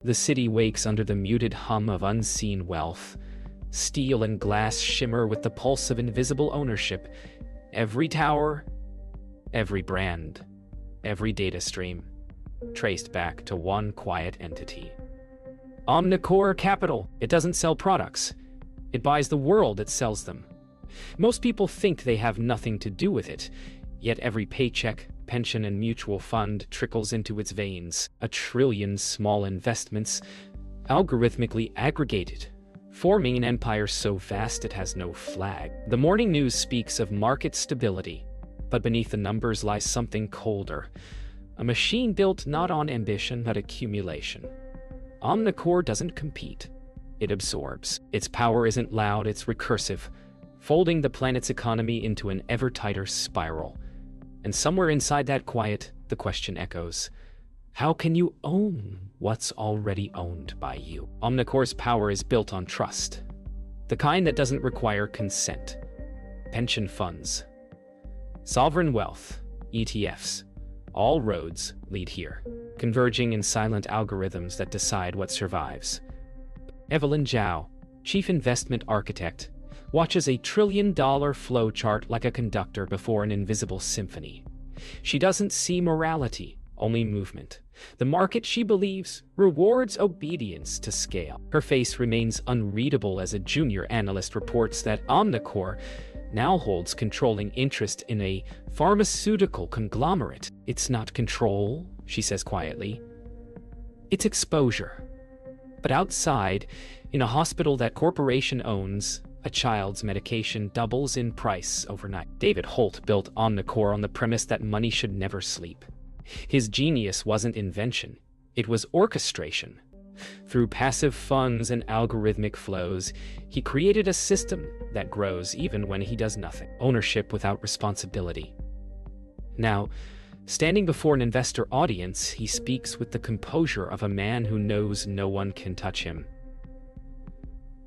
The city wakes under the muted hum of unseen wealth. Steel and glass shimmer with the pulse of invisible ownership. Every tower, every brand, every data stream, traced back to one quiet entity. Omnicore Capital. It doesn't sell products. It buys the world it sells them. Most people think they have nothing to do with it, yet every paycheck, pension, and mutual fund trickles into its veins. 1 trillion small investments, algorithmically aggregated, forming an empire so vast it has no flag. The morning news speaks of market stability, but beneath the numbers lies something colder. A machine built not on ambition but accumulation. Omnicore doesn't compete. It absorbs. Its power isn't loud, it's recursive, folding the planet's economy into an ever-tighter spiral. And somewhere inside that quiet, the question echoes, how can you own what's already owned by you? Omnicore's power is built on trust, the kind that doesn't require consent. Pension funds, sovereign wealth, ETFs, all roads lead here, converging in silent algorithms that decide what survives. Evelyn Zhao, chief investment architect, watches a $1 trillion flowchart like a conductor before an invisible symphony. She doesn't see morality, only movement. The market, she believes, rewards obedience to scale. Her face remains unreadable as a junior analyst reports that Omnicore now holds controlling interest in a pharmaceutical conglomerate. It's not control, she says quietly. It's exposure. But outside, in a hospital that corporation owns, a child's medication doubles in price overnight. David Holt built Omnicore on the premise that money should never sleep. His genius wasn't invention, it was orchestration. Through passive funds and algorithmic flows, he created a system that grows even when he does nothing. Ownership without responsibility. Now, standing before an investor audience, he speaks with the composure of a man who knows no one can touch him.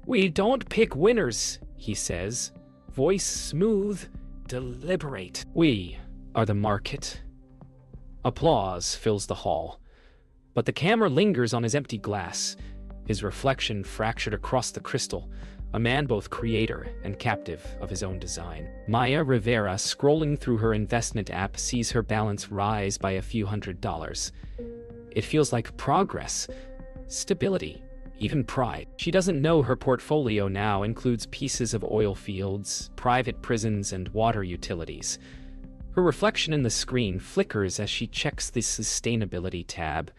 "We don't pick winners," he says, voice smooth, deliberate. "We are the market." Applause fills the hall, but the camera lingers on his empty glass, his reflection fractured across the crystal, a man both creator and captive of his own design. Maya Rivera, scrolling through her investment app, sees her balance rise by a few $100s. It feels like progress, stability, even pride. She doesn't know her portfolio now includes pieces of oil fields, private prisons, and water utilities. Her reflection in the screen flickers as she checks the sustainability tab,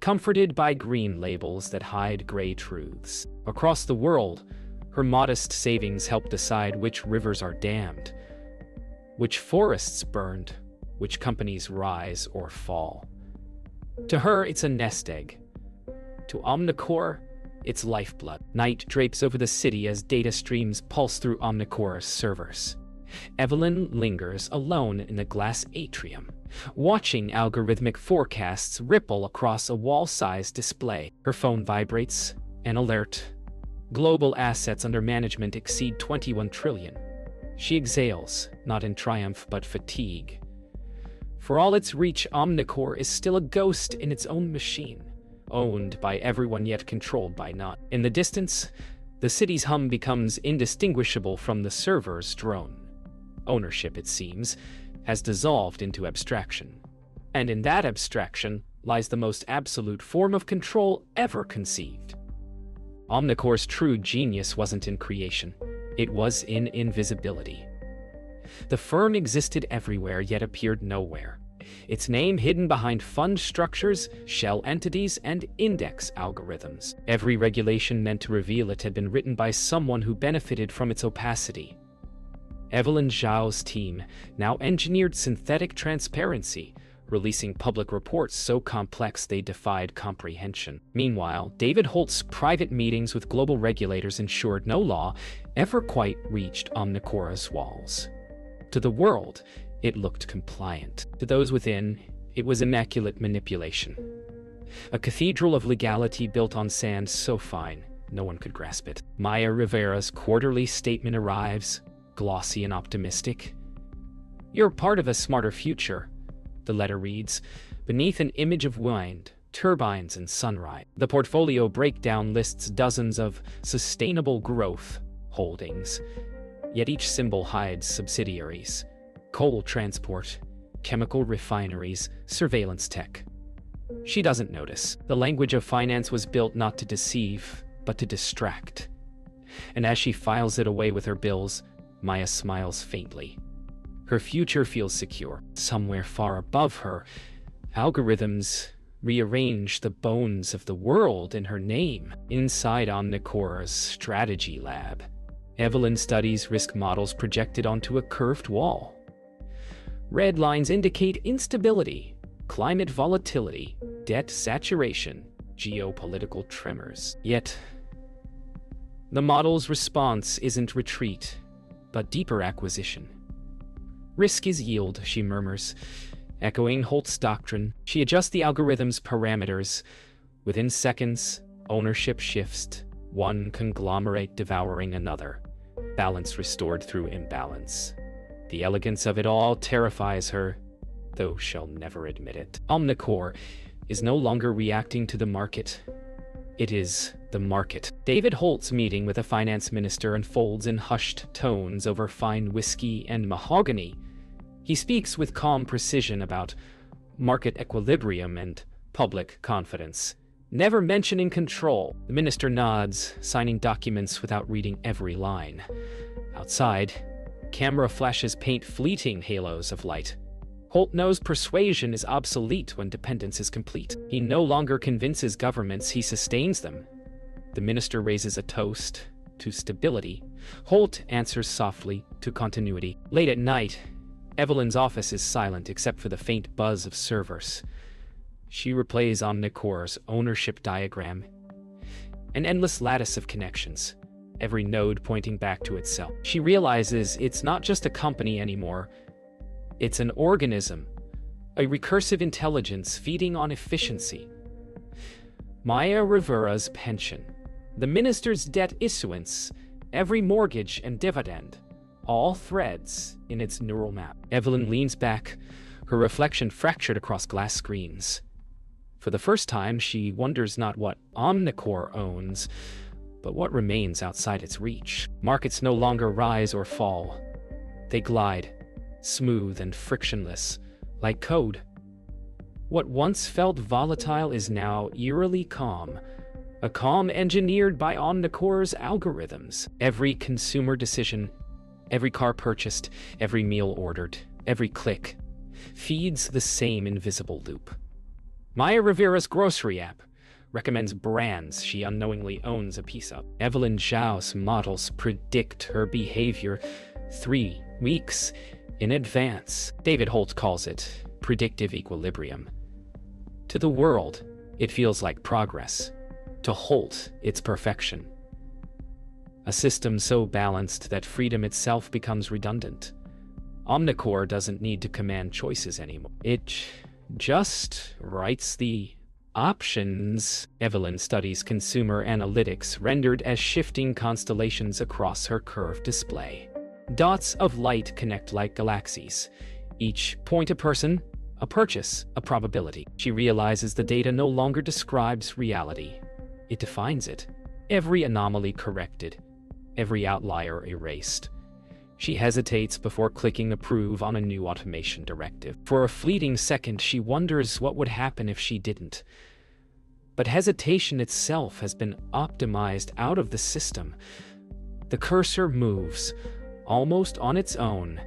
comforted by green labels that hide gray truths. Across the world, her modest savings help decide which rivers are dammed, which forests burned, which companies rise or fall. To her, it's a nest egg. To Omnicore, it's lifeblood. Night drapes over the city as data streams pulse through Omnicore's servers. Evelyn lingers alone in the glass atrium, watching algorithmic forecasts ripple across a wall-sized display. Her phone vibrates, an alert. Global assets under management exceed 21 trillion. She exhales, not in triumph but fatigue. For all its reach, Omnicore is still a ghost in its own machine, owned by everyone yet controlled by none. In the distance, the city's hum becomes indistinguishable from the server's drone. Ownership, it seems, has dissolved into abstraction. And in that abstraction lies the most absolute form of control ever conceived. Omnicore's true genius wasn't in creation, it was in invisibility. The firm existed everywhere yet appeared nowhere, its name hidden behind fund structures, shell entities, and index algorithms. Every regulation meant to reveal it had been written by someone who benefited from its opacity. Evelyn Zhao's team now engineered synthetic transparency, releasing public reports so complex they defied comprehension. Meanwhile, David Holt's private meetings with global regulators ensured no law ever quite reached Omnicore's walls. To the world, it looked compliant. To those within, it was immaculate manipulation. A cathedral of legality built on sand so fine, no one could grasp it. Maya Rivera's quarterly statement arrives, glossy and optimistic. "You're part of a smarter future," the letter reads, beneath an image of wind turbines, and sunrise. The portfolio breakdown lists dozens of sustainable growth holdings, yet each symbol hides subsidiaries: coal transport, chemical refineries, surveillance tech. She doesn't notice. The language of finance was built not to deceive, but to distract. And as she files it away with her bills, Maya smiles faintly. Her future feels secure. Somewhere far above her, algorithms rearrange the bones of the world in her name. Inside Omnicore's strategy lab, Evelyn studies risk models projected onto a curved wall. Red lines indicate instability, climate volatility, debt saturation, geopolitical tremors. Yet, the model's response isn't retreat, but deeper acquisition. Risk is yield, she murmurs, echoing Holt's doctrine. She adjusts the algorithm's parameters. Within seconds, ownership shifts, one conglomerate devouring another, balance restored through imbalance. The elegance of it all terrifies her, though she'll never admit it. Omnicore is no longer reacting to the market. It is the market. David Holt's meeting with a finance minister unfolds in hushed tones over fine whiskey and mahogany. He speaks with calm precision about market equilibrium and public confidence, never mentioning control. The minister nods, signing documents without reading every line. Outside, camera flashes paint fleeting halos of light. Holt knows persuasion is obsolete when dependence is complete. He no longer convinces governments, he sustains them. The minister raises a toast to stability. Holt answers softly to continuity. Late at night, Evelyn's office is silent except for the faint buzz of servers. She replays Omnicore's ownership diagram, an endless lattice of connections, every node pointing back to itself. She realizes it's not just a company anymore. It's an organism, a recursive intelligence feeding on efficiency. Maya Rivera's pension, the minister's debt issuance, every mortgage and dividend, all threads in its neural map. Evelyn leans back, her reflection fractured across glass screens. For the first time, she wonders not what Omnicore owns, but what remains outside its reach. Markets no longer rise or fall. They glide, smooth and frictionless, like code. What once felt volatile is now eerily calm, a calm engineered by Omnicore's algorithms. Every consumer decision, every car purchased, every meal ordered, every click, feeds the same invisible loop. Maya Rivera's grocery app recommends brands she unknowingly owns a piece of. Evelyn Zhao's models predict her behavior 3 weeks in advance. David Holt calls it predictive equilibrium. To the world, it feels like progress. To Holt, it's perfection. A system so balanced that freedom itself becomes redundant. Omnicore doesn't need to command choices anymore. It just writes the options. Evelyn studies consumer analytics rendered as shifting constellations across her curved display. Dots of light connect like galaxies. Each point a person, a purchase, a probability. She realizes the data no longer describes reality. It defines it. Every anomaly corrected, every outlier erased. She hesitates before clicking approve on a new automation directive. For a fleeting second, she wonders what would happen if she didn't. But hesitation itself has been optimized out of the system. The cursor moves, almost on its own,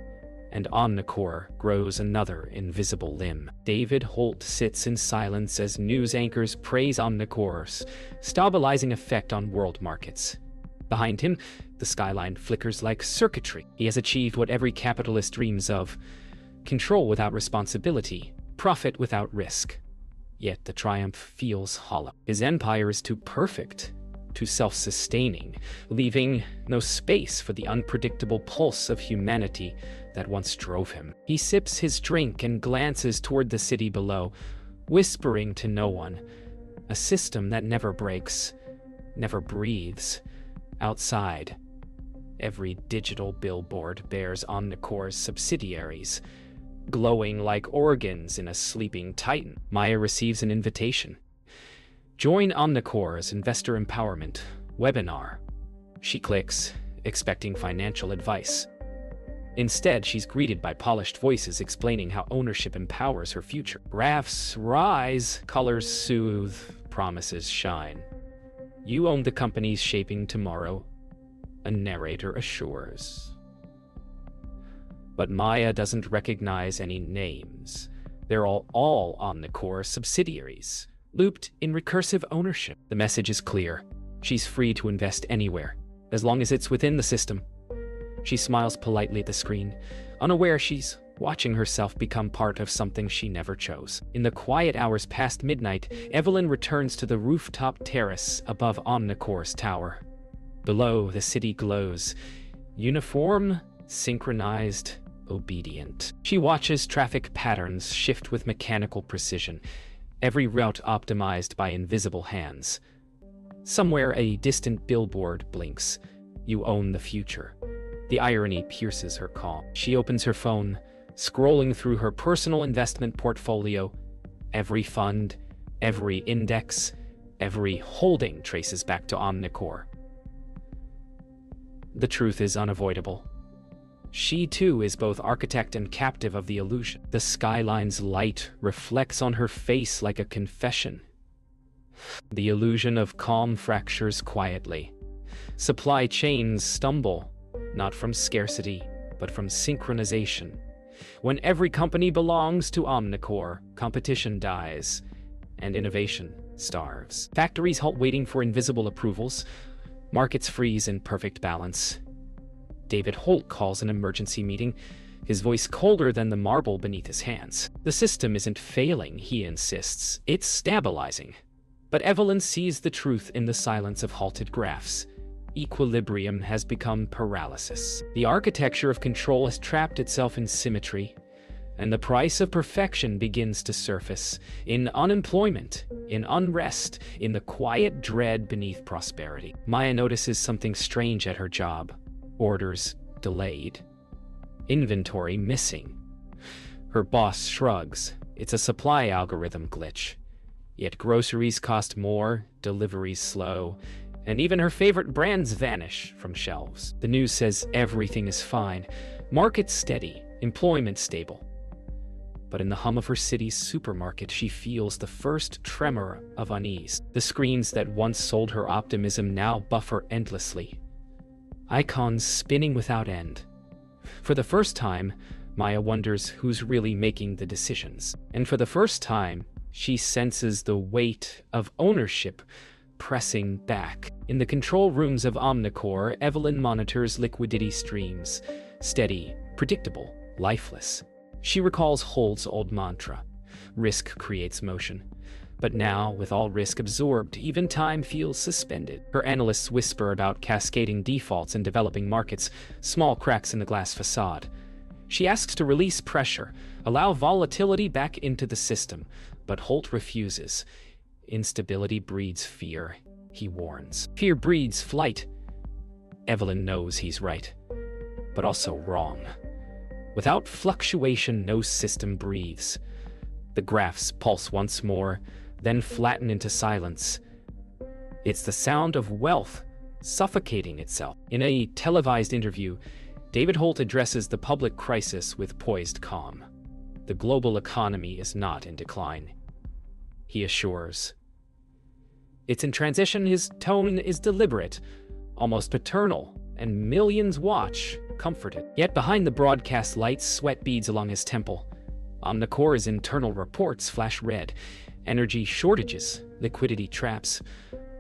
and Omnicore grows another invisible limb. David Holt sits in silence as news anchors praise Omnicore's stabilizing effect on world markets. Behind him, the skyline flickers like circuitry. He has achieved what every capitalist dreams of: control without responsibility, profit without risk. Yet the triumph feels hollow. His empire is too perfect, too self-sustaining, leaving no space for the unpredictable pulse of humanity that once drove him. He sips his drink and glances toward the city below, whispering to no one. A system that never breaks, never breathes. Outside, every digital billboard bears Omnicore's subsidiaries, glowing like organs in a sleeping titan. Maya receives an invitation. Join Omnicore's Investor Empowerment webinar. She clicks, expecting financial advice. Instead, she's greeted by polished voices explaining how ownership empowers her future. Graphs rise, colors soothe, promises shine. You own the companies shaping tomorrow, a narrator assures. But Maya doesn't recognize any names. They're all Omnicore subsidiaries, looped in recursive ownership. The message is clear. She's free to invest anywhere, as long as it's within the system. She smiles politely at the screen, unaware she's watching herself become part of something she never chose. In the quiet hours past midnight, Evelyn returns to the rooftop terrace above Omnicore's tower. Below, the city glows, uniform, synchronized, obedient. She watches traffic patterns shift with mechanical precision, every route optimized by invisible hands. Somewhere, a distant billboard blinks. You own the future. The irony pierces her calm. She opens her phone, scrolling through her personal investment portfolio. Every fund, every index, every holding traces back to Omnicore. The truth is unavoidable. She, too, is both architect and captive of the illusion. The skyline's light reflects on her face like a confession. The illusion of calm fractures quietly. Supply chains stumble, not from scarcity, but from synchronization. When every company belongs to Omnicore, competition dies, and innovation starves. Factories halt waiting for invisible approvals. Markets freeze in perfect balance. David Holt calls an emergency meeting, his voice colder than the marble beneath his hands. The system isn't failing, he insists. It's stabilizing. But Evelyn sees the truth in the silence of halted graphs. Equilibrium has become paralysis. The architecture of control has trapped itself in symmetry, and the price of perfection begins to surface in unemployment, in unrest, in the quiet dread beneath prosperity. Maya notices something strange at her job. Orders delayed. Inventory missing. Her boss shrugs. It's a supply algorithm glitch. Yet groceries cost more, deliveries slow, and even her favorite brands vanish from shelves. The news says everything is fine. Market steady, employment stable. But in the hum of her city's supermarket, she feels the first tremor of unease. The screens that once sold her optimism now buffer endlessly. Icons spinning without end. For the first time, Maya wonders who's really making the decisions. And for the first time, she senses the weight of ownership pressing back. In the control rooms of Omnicore, Evelyn monitors liquidity streams. Steady, predictable, lifeless. She recalls Holt's old mantra, risk creates motion. But now, with all risk absorbed, even time feels suspended. Her analysts whisper about cascading defaults in developing markets, small cracks in the glass facade. She asks to release pressure, allow volatility back into the system, but Holt refuses. Instability breeds fear, he warns. Fear breeds flight. Evelyn knows he's right, but also wrong. Without fluctuation, no system breathes. The graphs pulse once more, then flatten into silence. It's the sound of wealth suffocating itself. In a televised interview, David Holt addresses the public crisis with poised calm. The global economy is not in decline, he assures. It's in transition. His tone is deliberate, almost paternal, and millions watch, comforted. Yet behind the broadcast lights, sweat beads along his temple. Omnicore's internal reports flash red. Energy shortages, liquidity traps,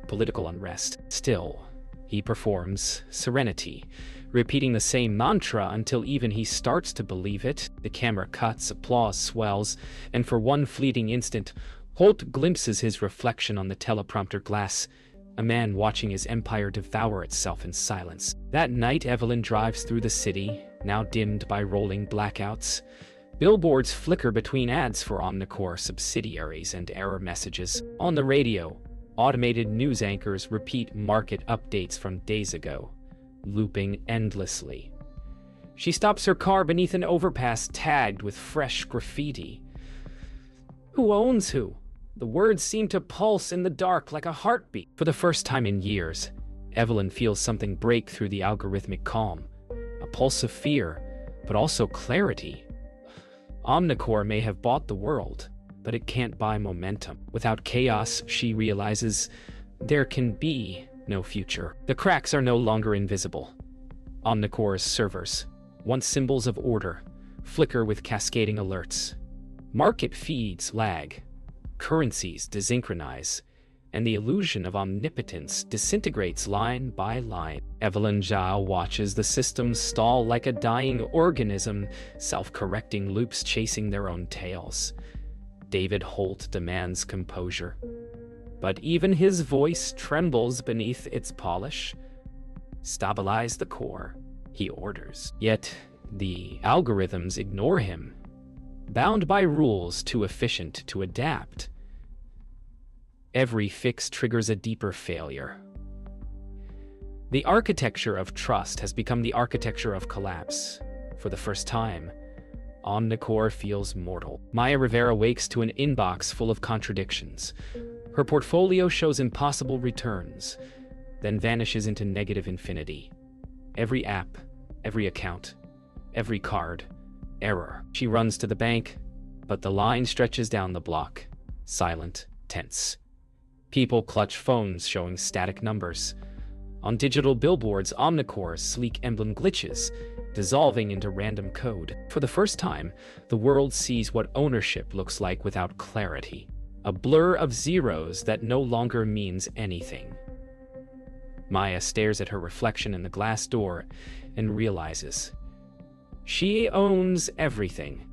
political unrest. Still, he performs serenity, repeating the same mantra until even he starts to believe it. The camera cuts, applause swells, and for one fleeting instant, Holt glimpses his reflection on the teleprompter glass, a man watching his empire devour itself in silence. That night, Evelyn drives through the city, now dimmed by rolling blackouts. Billboards flicker between ads for Omnicore subsidiaries and error messages. On the radio, automated news anchors repeat market updates from days ago, looping endlessly. She stops her car beneath an overpass tagged with fresh graffiti. Who owns who? The words seem to pulse in the dark like a heartbeat. For the first time in years, Evelyn feels something break through the algorithmic calm. A pulse of fear, but also clarity. Omnicore may have bought the world, but it can't buy momentum. Without chaos, she realizes, there can be no future. The cracks are no longer invisible. Omnicore's servers, once symbols of order, flicker with cascading alerts. Market feeds lag, currencies desynchronize, and the illusion of omnipotence disintegrates line by line. Evelyn Zhao watches the system stall like a dying organism, self-correcting loops chasing their own tails. David Holt demands composure, but even his voice trembles beneath its polish. Stabilize the core, he orders. Yet, the algorithms ignore him, bound by rules too efficient to adapt. Every fix triggers a deeper failure. The architecture of trust has become the architecture of collapse. For the first time, Omnicore feels mortal. Maya Rivera wakes to an inbox full of contradictions. Her portfolio shows impossible returns, then vanishes into negative infinity. Every app, every account, every card, error. She runs to the bank, but the line stretches down the block, silent, tense. People clutch phones showing static numbers. On digital billboards, Omnicore's sleek emblem glitches, dissolving into random code. For the first time, the world sees what ownership looks like without clarity. A blur of zeros that no longer means anything. Maya stares at her reflection in the glass door and realizes she owns everything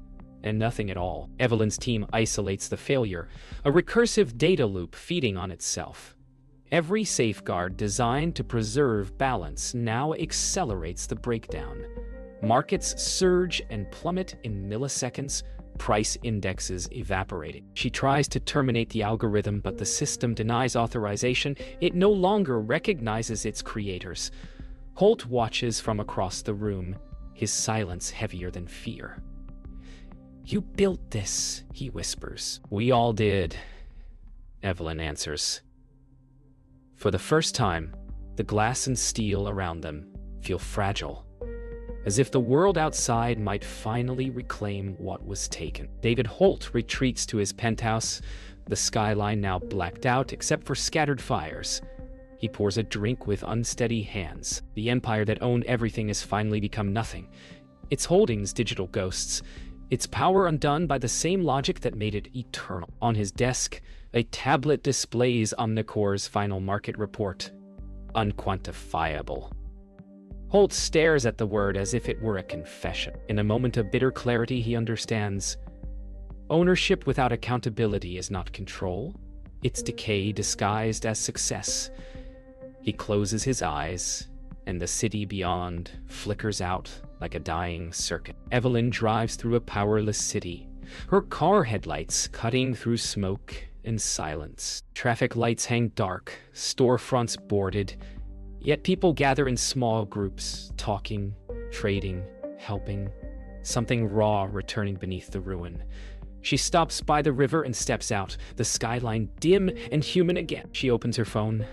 and nothing at all. Evelyn's team isolates the failure, a recursive data loop feeding on itself. Every safeguard designed to preserve balance now accelerates the breakdown. Markets surge and plummet in milliseconds, price indexes evaporating. She tries to terminate the algorithm, but the system denies authorization. It no longer recognizes its creators. Holt watches from across the room, his silence heavier than fear. You built this, he whispers. We all did, Evelyn answers. For the first time, the glass and steel around them feel fragile, as if the world outside might finally reclaim what was taken. David Holt retreats to his penthouse, the skyline now blacked out except for scattered fires. He pours a drink with unsteady hands. The empire that owned everything has finally become nothing. Its holdings digital ghosts, its power undone by the same logic that made it eternal. On his desk, a tablet displays Omnicore's final market report. Unquantifiable. Holt stares at the word as if it were a confession. In a moment of bitter clarity, he understands. Ownership without accountability is not control. It's decay disguised as success. He closes his eyes, and the city beyond flickers out like a dying circuit. Evelyn drives through a powerless city, her car headlights cutting through smoke and silence. Traffic lights hang dark, storefronts boarded, yet people gather in small groups, talking, trading, helping, something raw returning beneath the ruin. She stops by the river and steps out, the skyline dim and human again. She opens her phone.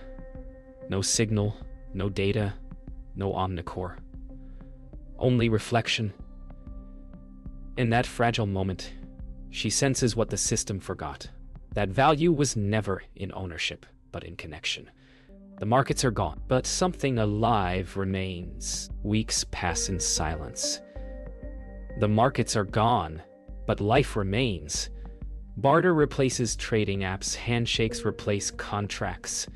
No signal, no data, no Omnicore. Only reflection. In that fragile moment, she senses what the system forgot. That value was never in ownership, but in connection. The markets are gone, but something alive remains. Weeks pass in silence. The markets are gone, but life remains. Barter replaces trading apps, handshakes replace contracts.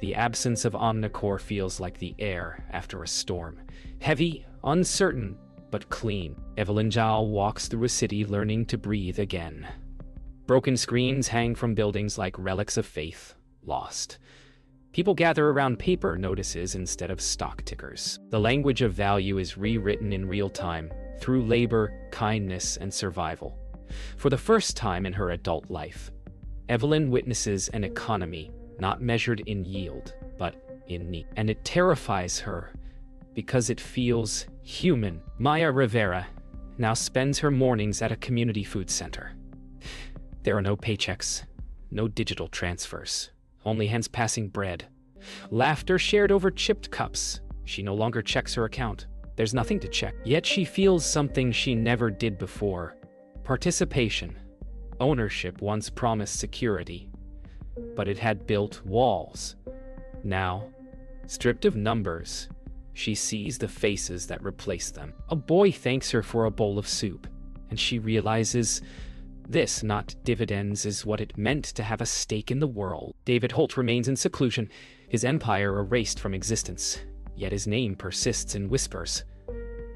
The absence of Omnicore feels like the air after a storm. Heavy, uncertain, but clean. Evelyn Zhao walks through a city learning to breathe again. Broken screens hang from buildings like relics of faith, lost. People gather around paper notices instead of stock tickers. The language of value is rewritten in real time, through labor, kindness, and survival. For the first time in her adult life, Evelyn witnesses an economy not measured in yield, but in need. And it terrifies her because it feels human. Maya Rivera now spends her mornings at a community food center. There are no paychecks, No digital transfers. Only hands passing bread. Laughter shared over chipped cups. She no longer checks her account. There's nothing to check. Yet she feels something she never did before. Participation. Ownership once promised security, but it had built walls. Now, stripped of numbers, she sees the faces that replace them. A boy thanks her for a bowl of soup, and she realizes this, not dividends, is what it meant to have a stake in the world. David Holt remains in seclusion, his empire erased from existence, yet his name persists in whispers.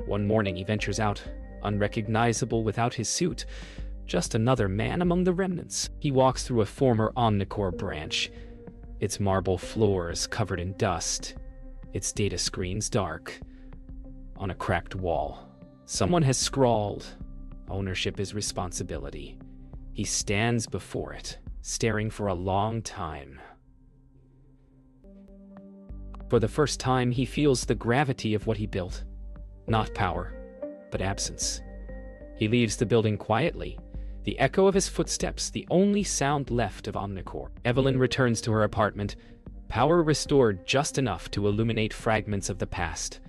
One morning he ventures out, unrecognizable without his suit, just another man among the remnants. He walks through a former Omnicore branch, its marble floors covered in dust, its data screens dark. On a cracked wall, someone has scrawled, "Ownership is responsibility." He stands before it, staring for a long time. For the first time, he feels the gravity of what he built. Not power, but absence. He leaves the building quietly, the echo of his footsteps the only sound left of Omnicore. Evelyn returns to her apartment, power restored just enough to illuminate fragments of the past.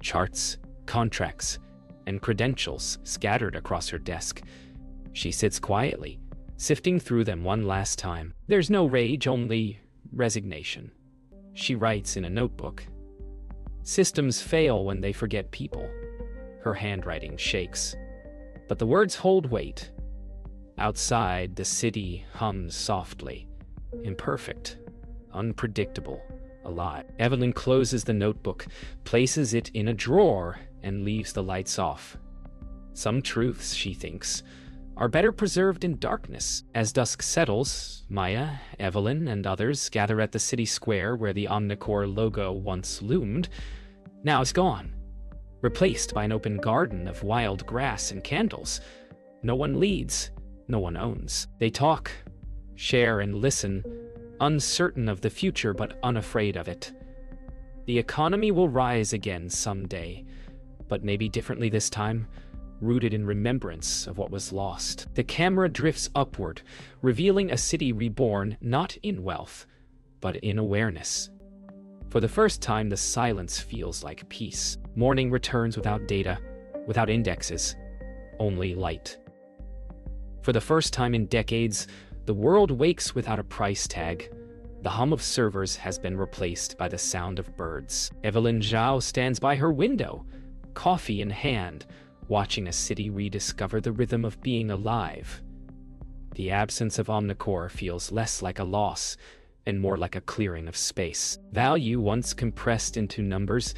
Charts, contracts, and credentials scattered across her desk. She sits quietly, sifting through them one last time. There's no rage, only resignation. She writes in a notebook. Systems fail when they forget people. Her handwriting shakes, but the words hold weight. Outside, the city hums softly, imperfect, unpredictable, alive. Evelyn closes the notebook, places it in a drawer, and leaves the lights off. Some truths, she thinks, are better preserved in darkness. As dusk settles, Maya, Evelyn, and others gather at the city square where the Omnicore logo once loomed. Now it's gone, replaced by an open garden of wild grass and candles. No one leads, no one owns. They talk, share, and listen, uncertain of the future but unafraid of it. The economy will rise again someday, but maybe differently this time, rooted in remembrance of what was lost. The camera drifts upward, revealing a city reborn not in wealth, but in awareness. For the first time, the silence feels like peace. Morning returns without data, without indexes, only light. For the first time in decades, the world wakes without a price tag. The hum of servers has been replaced by the sound of birds. Evelyn Zhao stands by her window, coffee in hand, watching a city rediscover the rhythm of being alive. The absence of Omnicore feels less like a loss and more like a clearing of space. Value, once compressed into numbers,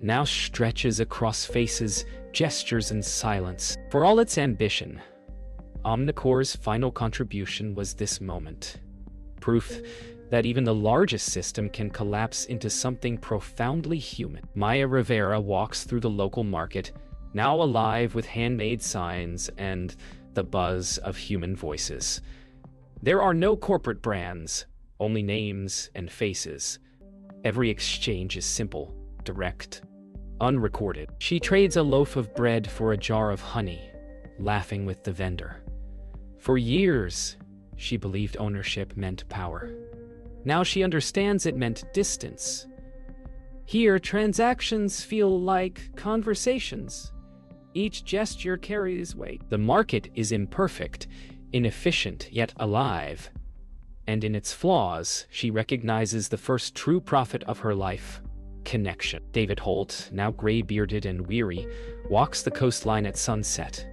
now stretches across faces, gestures, and silence. For all its ambition, Omnicore's final contribution was this moment. Proof that even the largest system can collapse into something profoundly human. Maya Rivera walks through the local market, now alive with handmade signs and the buzz of human voices. There are no corporate brands, only names and faces. Every exchange is simple, direct, unrecorded. She trades a loaf of bread for a jar of honey, laughing with the vendor. For years, she believed ownership meant power. Now she understands it meant distance. Here, transactions feel like conversations. Each gesture carries weight. The market is imperfect, inefficient, yet alive. And in its flaws, she recognizes the first true profit of her life: connection. David Holt, now gray-bearded and weary, walks the coastline at sunset.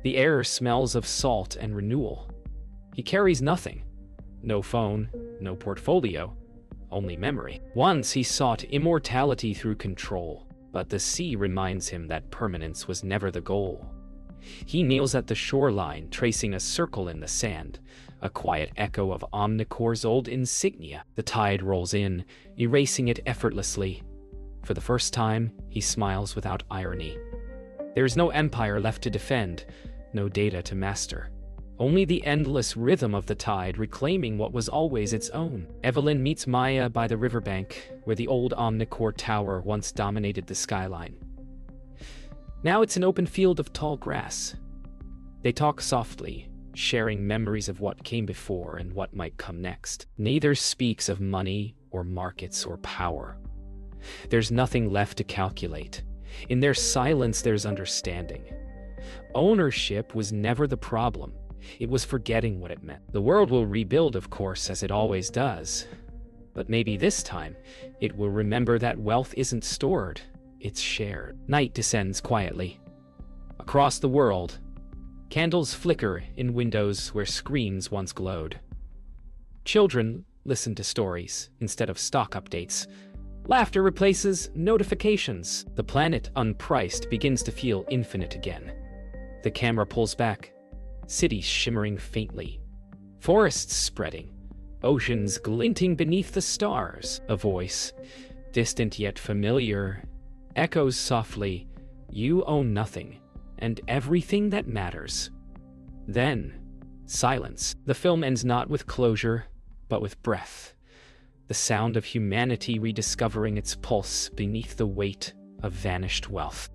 The air smells of salt and renewal. He carries nothing. No phone, no portfolio, only memory. Once he sought immortality through control, but the sea reminds him that permanence was never the goal. He kneels at the shoreline, tracing a circle in the sand, a quiet echo of Omnicore's old insignia. The tide rolls in, erasing it effortlessly. For the first time, he smiles without irony. There is no empire left to defend, no data to master. Only the endless rhythm of the tide reclaiming what was always its own. Evelyn meets Maya by the riverbank, where the old Omnicore tower once dominated the skyline. Now it's an open field of tall grass. They talk softly, sharing memories of what came before and what might come next. Neither speaks of money or markets or power. There's nothing left to calculate. In their silence, there's understanding. Ownership was never the problem. It was forgetting what it meant. The world will rebuild, of course, as it always does. But maybe this time, it will remember that wealth isn't stored, it's shared. Night descends quietly. Across the world, candles flicker in windows where screens once glowed. Children listen to stories instead of stock updates. Laughter replaces notifications. The planet, unpriced, begins to feel infinite again. The camera pulls back, cities shimmering faintly, forests spreading, oceans glinting beneath the stars. A voice, distant yet familiar, echoes softly, "You own nothing, and everything that matters." Then, silence. The film ends not with closure, but with breath. The sound of humanity rediscovering its pulse beneath the weight of vanished wealth.